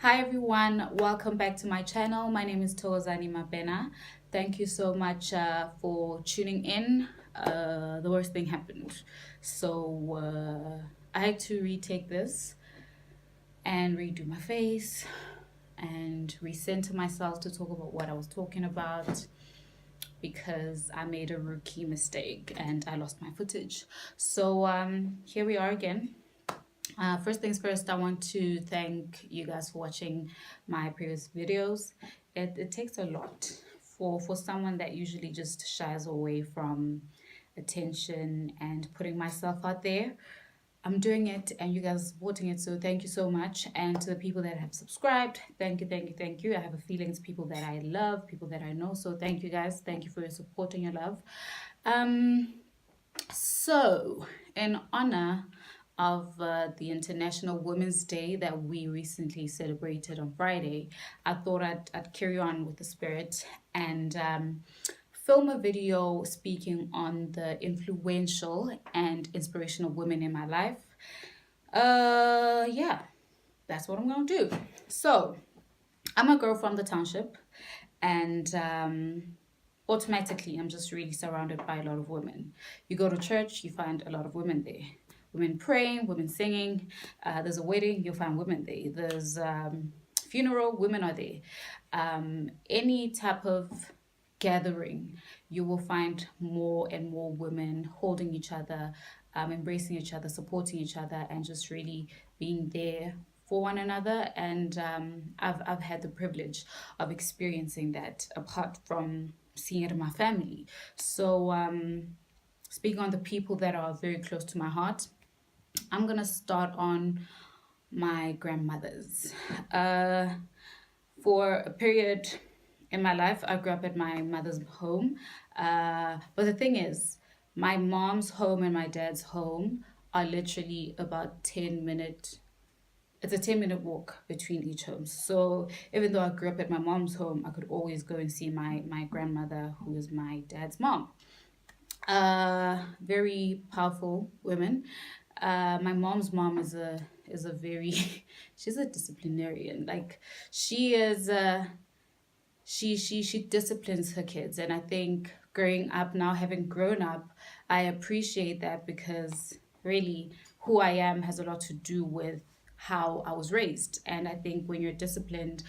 Hi everyone, welcome back to my channel. My name is Tozani Mabena. Thank you so much for tuning in. The worst thing happened. I had to retake this and redo my face and recenter myself to talk about what I was talking about because I made a rookie mistake and I lost my footage. Here we are again. First things first, I want to thank you guys for watching my previous videos. It takes a lot for someone that usually just shies away from attention and putting myself out there. I'm doing it and you guys are supporting it, so thank you so much. And to the people that have subscribed, thank you, thank you, thank you. I have a feeling it's people that I love, people that I know, so thank you guys. Thank you for your support and your love. Um, in honor of the International Women's Day that we recently celebrated on Friday, I thought I'd carry on with the spirit and film a video speaking on the influential and inspirational women in my life. Yeah, that's what I'm gonna do. So, I'm a girl from the township, and automatically I'm just really surrounded by a lot of women. You go to church, you find a lot of women there. Women praying, women singing. There's a wedding, you'll find women there. There's funeral, women are there. Any type of gathering, you will find more and more women holding each other, embracing each other, supporting each other, and just really being there for one another. And I've had the privilege of experiencing that apart from seeing it in my family. Speaking on the people that are very close to my heart, I'm gonna start on my grandmothers. For a period in my life, I grew up at my mother's home. But the thing is, my mom's home and my dad's home are literally about 10-minute. It's a 10-minute walk between each home. So even though I grew up at my mom's home, I could always go and see my grandmother, who is my dad's mom. Very powerful women. My mom's mom is a very she's a disciplinarian. Like she is she disciplines her kids, and I think growing up now, having grown up, I appreciate that because really who I am has a lot to do with how I was raised. And I think when you're disciplined,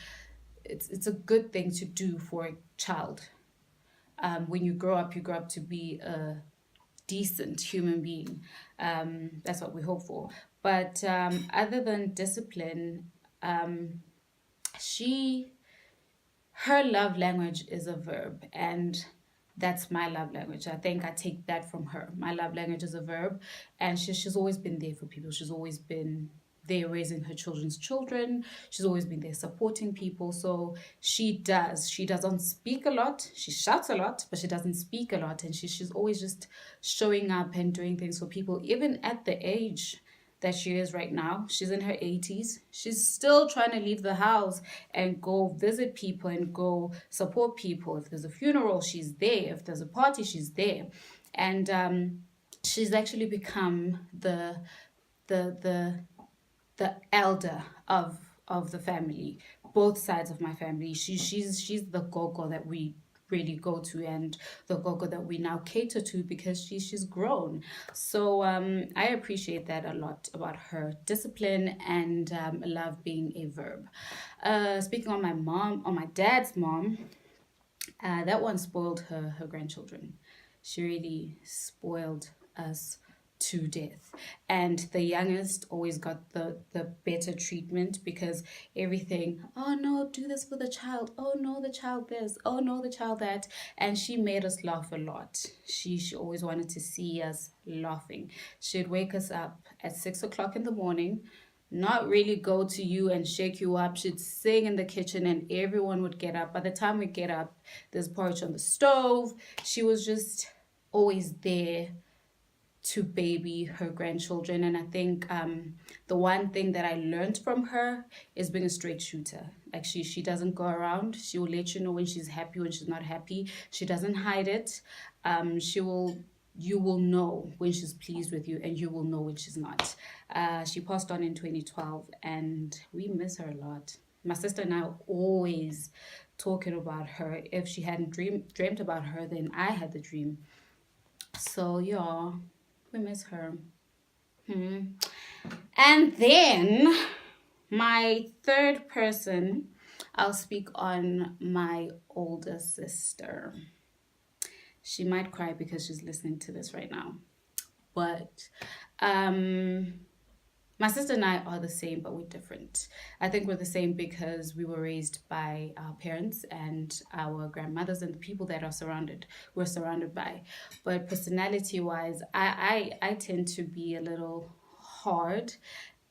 it's a good thing to do for a child. When you grow up to be a decent human being. That's what we hope for. But other than discipline, she her love language is a verb, and that's my love language. I think I take that from her. My love language is a verb, and she's always been there for people. She's always been there raising her children's children. She's always been there supporting people. So she doesn't speak a lot. She shouts a lot, but she doesn't speak a lot, and she's always just showing up and doing things for people, even at the age that she is right now. She's in her 80s. She's still trying to leave the house and go visit people and go support people. If there's a funeral, she's there. If there's a party, she's there. And she's actually become the the elder of the family, both sides of my family. She's the gogo that we really go to, and the gogo that we now cater to because she's grown. I appreciate that a lot about her discipline and love being a verb. Speaking on my dad's mom, that one spoiled her grandchildren. She really spoiled us to death. And the youngest always got the better treatment because everything, oh no, do this for the child. Oh no, the child this. Oh no, the child that. And she made us laugh a lot. She always wanted to see us laughing. She'd wake us up at 6 o'clock in the morning, not really go to you and shake you up. She'd sing in the kitchen and everyone would get up. By the time we get up, there's porridge on the stove. She was just always there to baby her grandchildren. And I think the one thing that I learned from her is being a straight shooter. Like she doesn't go around. She will let you know when she's happy, when she's not happy. She doesn't hide it. You will know when she's pleased with you, and you will know when she's not. She passed on in 2012, and we miss her a lot. My sister and I are always talking about her. If she hadn't dreamt about her, then I had the dream. So yeah, we miss her. Hmm. And then my third person, I'll speak on my older sister. She might cry because she's listening to this right now. But um my sister and I are the same, but we're different. I think we're the same because we were raised by our parents and our grandmothers and the people that we're surrounded by. But personality wise, I tend to be a little hard,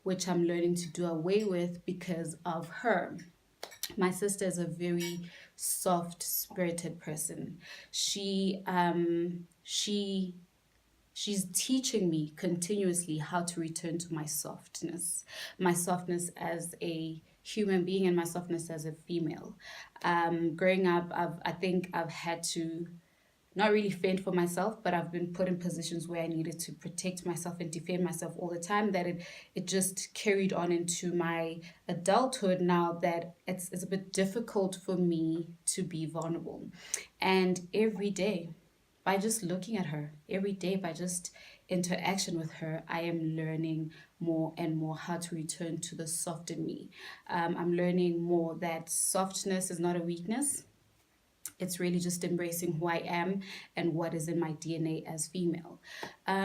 which I'm learning to do away with because of her. My sister is a very soft spirited person. She's teaching me continuously how to return to my softness as a human being and my softness as a female. Growing up, I think I've had to not really fend for myself, but I've been put in positions where I needed to protect myself and defend myself all the time. That it just carried on into my adulthood now that it's a bit difficult for me to be vulnerable. And every day, by just looking at her, every day, by just interaction with her, I am learning more and more how to return to the soft in me. I'm learning more that softness is not a weakness, it's really just embracing who I am and what is in my DNA as female.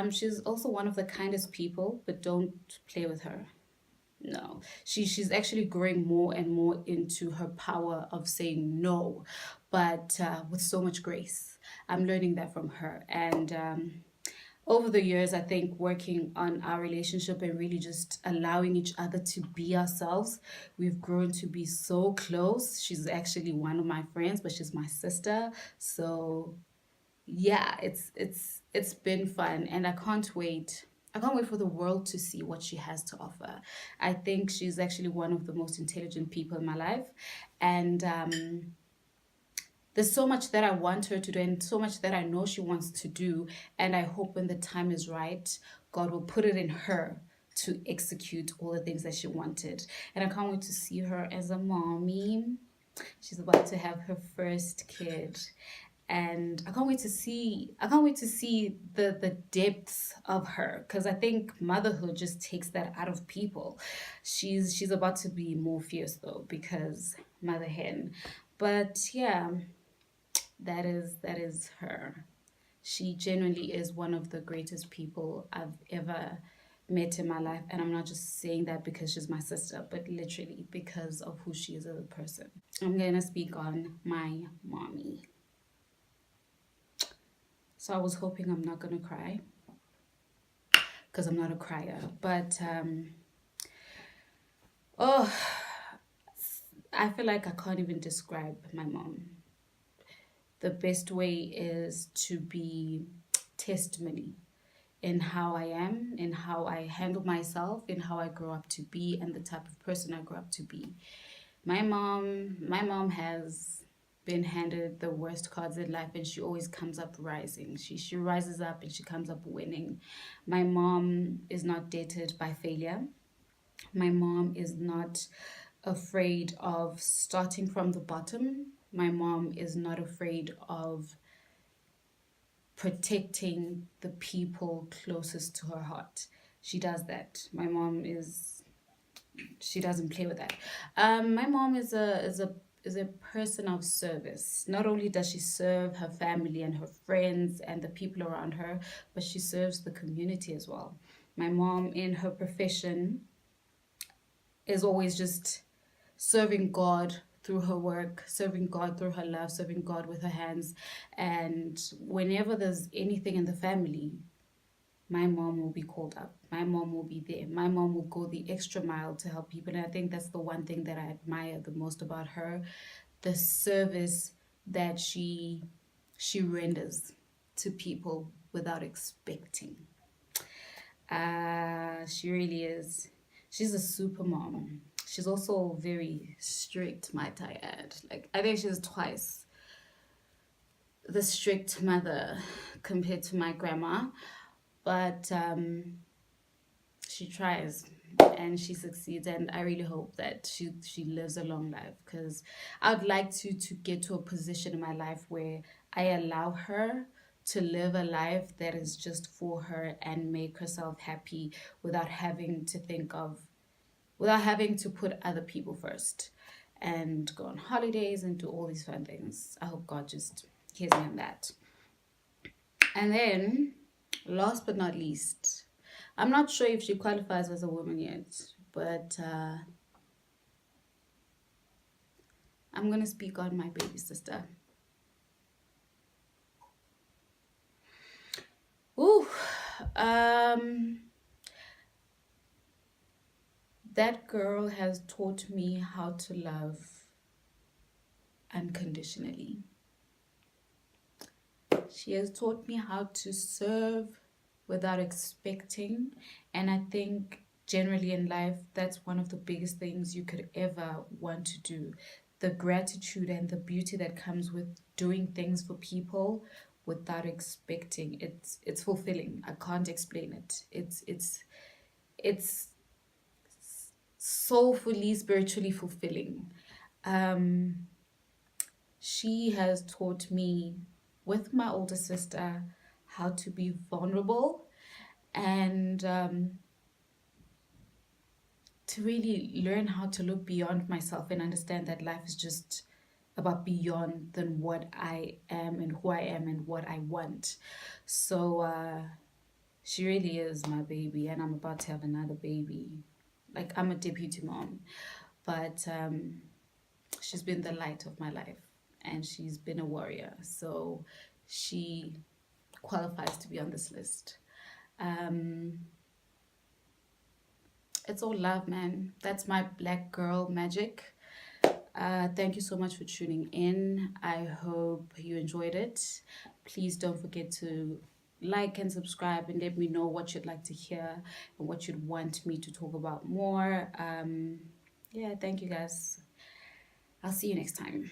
She's also one of the kindest people, but don't play with her. No, she's actually growing more and more into her power of saying no, but with so much grace. I'm learning that from her, and over the years, I think working on our relationship and really just allowing each other to be ourselves, we've grown to be so close. She's actually one of my friends, but she's my sister. So yeah, it's been fun, and I can't wait. I can't wait for the world to see what she has to offer. I think she's actually one of the most intelligent people in my life, and there's so much that I want her to do and so much that I know she wants to do. And I hope when the time is right, God will put it in her to execute all the things that she wanted. And I can't wait to see her as a mommy. She's about to have her first kid. And I can't wait to see the depths of her, because I think motherhood just takes that out of people. She's about to be more fierce though, because mother hen. But yeah, that is her. She genuinely is one of the greatest people I've ever met in my life, and I'm not just saying that because she's my sister, but literally because of who she is as a person. I'm gonna speak on my mommy. So I was hoping I'm not gonna cry because I'm not a crier, but oh, I feel like I can't even describe my mom. The best way is to be testimony in how I am, in how I handle myself, in how I grow up to be, and the type of person I grew up to be. My mom has been handed the worst cards in life, and she always comes up rising. She rises up and she comes up winning. My mom is not dated by failure. My mom is not afraid of starting from the bottom. My mom is not afraid of protecting the people closest to her heart. She does that. My mom is she doesn't play with that. My mom is a person of service. Not only does she serve her family and her friends and the people around her, but she serves the community as well. My mom, in her profession, is always just serving God through her work, serving God through her love, serving God with her hands. And whenever there's anything in the family, my mom will be called up. My mom will be there. My mom will go the extra mile to help people. And I think that's the one thing that I admire the most about her, the service that she renders to people without expecting. She really is. She's a super mom. She's also very strict, might I add. Like, I think she's twice the strict mother compared to my grandma, but she tries. and she succeeds, and I really hope that she lives a long life, because I'd like to get to a position in my life where I allow her to live a life that is just for her and make herself happy without having to think of without having to put other people first and go on holidays and do all these fun things. I hope God just hears me on that. And then, last but not least, I'm not sure if she qualifies as a woman yet, but I'm gonna speak on my baby sister. Ooh, um, that girl has taught me how to love unconditionally. She has taught me how to serve without expecting. And I think generally in life, that's one of the biggest things you could ever want to do. The gratitude and the beauty that comes with doing things for people without expecting. It's fulfilling. I can't explain it. It's soulfully, spiritually fulfilling. Um, she has taught me with my older sister how to be vulnerable and to really learn how to look beyond myself and understand that life is just about beyond than what I am and who I am and what I want. So she really is my baby, and I'm about to have another baby. Like, I'm a deputy mom, but she's been the light of my life, and she's been a warrior. So she qualifies to be on this list. Um, it's all love, man. That's my black girl magic. Thank you so much for tuning in. I hope you enjoyed it. Please don't forget to like and subscribe and let me know what you'd like to hear and what you'd want me to talk about more. Yeah, thank you guys. I'll see you next time.